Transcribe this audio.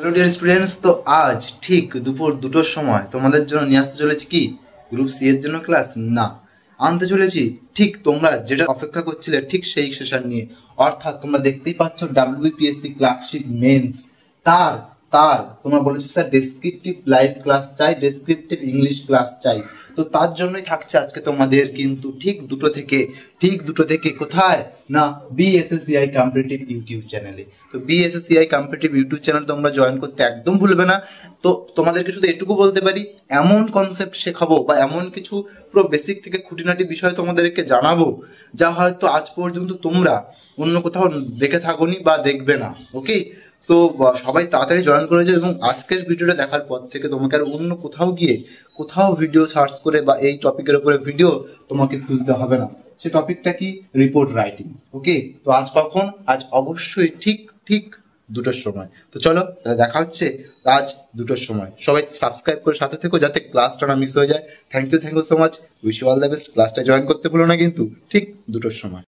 Hello dear students, তো আজ ঠিক দুপুর 2টোর সময় তোমাদের জন্য নিয়ে আসতে চলেছি কি গ্রুপ সি এর জন্য ক্লাস না আনতে চলেছি ঠিক তোমরা যেটা অপেক্ষা করছিলে ঠিক সেই সেশন নিয়ে। অর্থাৎ তোমরা দেখতেই পাচ্ছ ডাব্লিউবিপিএসসি ক্লার্কশিপ মেন্স তার তার তোমরা বলেছো স্যার ডেসক্রিপটিভ লাইভ ক্লাস চাই, ডেসক্রিপটিভ ইংলিশ ক্লাস চাই। তো তার জন্যই থাকছে আজকে তোমাদের কিন্তু ঠিক দুটো থেকে কোথায় না বিএসএসসিআই কম্পিটিটিভ ইউটিউব চ্যানেলে। তো বিএসএসসিআই কম্পিটিটিভ ইউটিউব চ্যানেল তোমরা জয়েন করতে একদম ভুলবে না। তো তোমাদেরকে শুধু এটুকু বলতে পারি, এমন কনসেপ্ট শেখাবো বা এমন কিছু পুরো বেসিক থেকে খুঁটিনাটি বিষয় তোমাদেরকে জানাবো যা হয়তো আজ পর্যন্ত তোমরা অন্য কোথাও দেখে থাকোনি বা দেখবে না। ওকে, সো সবাই তাড়াতাড়ি জয়েন করে যাও এবং আজকের ভিডিওটা দেখার পর থেকে তোমাকে আর অন্য কোথাও গিয়ে কোথাও ভিডিও সার্চ করে বা এই টপিকের উপরে ভিডিও তোমাকে খুঁজতে হবে না। সে টপিকটা কি? Report writing. ওকে, তো আজ কখন? আজ অবশ্যই ঠিক 2টোর সময়। তো চলো তাহলে দেখা হচ্ছে আজ 2টোর সময়। সবাই সাবস্ক্রাইব করে সাথে থেকো যাতে ক্লাসটা না মিস হয়ে যায়। Thank you so much, wish you all the best. ক্লাসটা জয়েন করতে ভুলো না কিন্তু ঠিক 2টোর সময়।